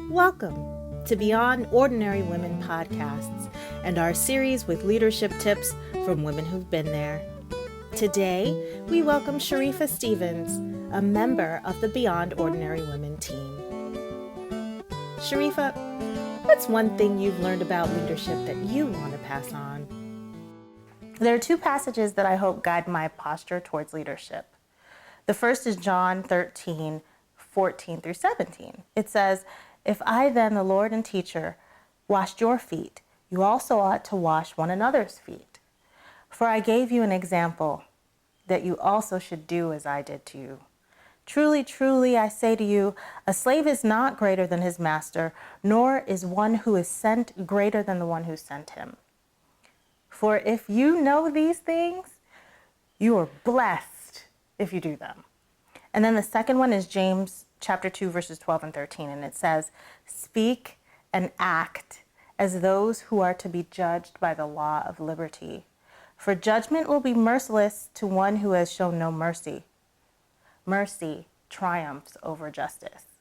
Welcome to Beyond Ordinary Women podcasts and our series with leadership tips from women who've been there. Today, we welcome Sharifa Stevens, a member of the Beyond Ordinary Women team. Sharifa, what's one thing you've learned about leadership that you want to pass on? There are two passages that I hope guide my posture towards leadership. The first is John 13:14 through 17. It says, "If I then, the Lord and teacher, washed your feet, you also ought to wash one another's feet. For I gave you an example that you also should do as I did to you. Truly, truly, I say to you, a slave is not greater than his master, nor is one who is sent greater than the one who sent him. For if you know these things, you are blessed if you do them." And then the second one is James chapter 2, verses 12 and 13. And it says, "Speak and act as those who are to be judged by the law of liberty. For judgment will be merciless to one who has shown no mercy. Mercy triumphs over justice."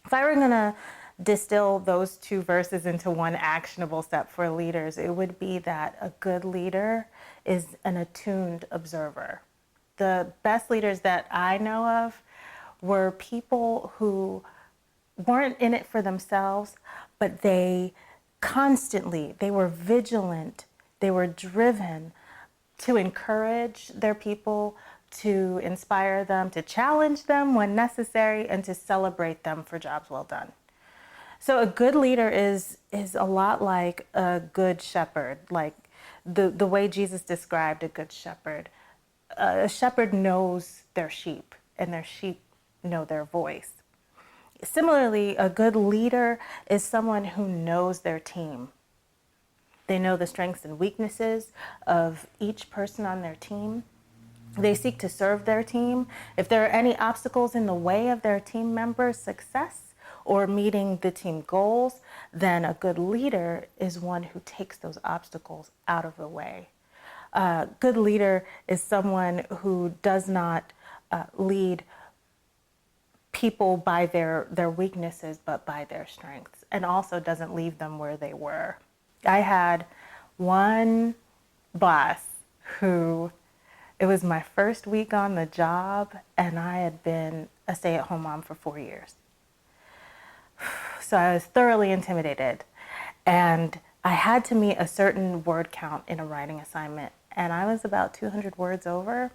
If I were going to distill those two verses into one actionable step for leaders, it would be that a good leader is an attuned observer. The best leaders that I know of were people who weren't in it for themselves, but they were vigilant, they were driven to encourage their people, to inspire them, to challenge them when necessary, and to celebrate them for jobs well done. So a good leader is a lot like a good shepherd, like the way Jesus described a good shepherd. A shepherd knows their sheep, and their sheep know their voice. Similarly, a good leader is someone who knows their team. They know the strengths and weaknesses of each person on their team. They seek to serve their team. If there are any obstacles in the way of their team members' success or meeting the team goals, then a good leader is one who takes those obstacles out of the way. A good leader is someone who does not lead people by their weaknesses, but by their strengths, and also doesn't leave them where they were. I had one boss who, it was my first week on the job, and I had been a stay-at-home mom for 4 years. So I was thoroughly intimidated, and I had to meet a certain word count in a writing assignment, and I was about 200 words over.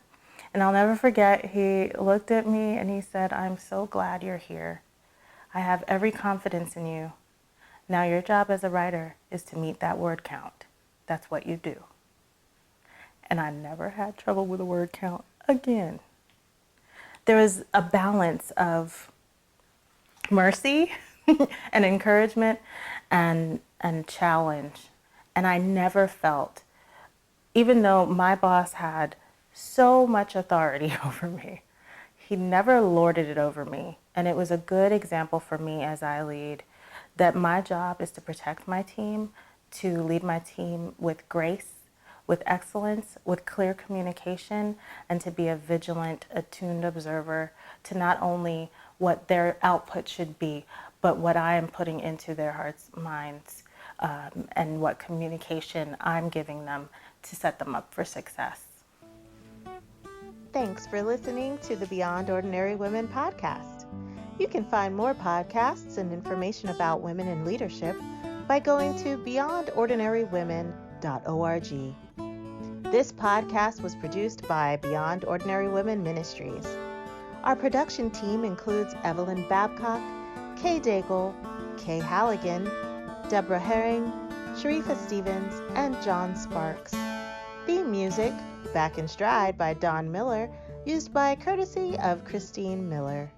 And I'll never forget, he looked at me and he said, "I'm so glad you're here. I have every confidence in you. Now your job as a writer is to meet that word count. That's what you do." And I never had trouble with a word count again. There was a balance of mercy and encouragement and challenge. And I never felt, even though my boss had so much authority over me, he never lorded it over me. And it was a good example for me as I lead, that my job is to protect my team, to lead my team with grace, with excellence, with clear communication, and to be a vigilant, attuned observer to not only what their output should be, but what I am putting into their hearts, minds, and what communication I'm giving them to set them up for success. Thanks for listening to the Beyond Ordinary Women podcast. You can find more podcasts and information about women in leadership by going to beyondordinarywomen.org. This podcast was produced by Beyond Ordinary Women Ministries. Our production team includes Evelyn Babcock, Kay Daigle, Kay Halligan, Deborah Herring, Sharifa Stevens, and John Sparks. Theme music, Back in Stride by Don Miller, used by courtesy of Christine Miller.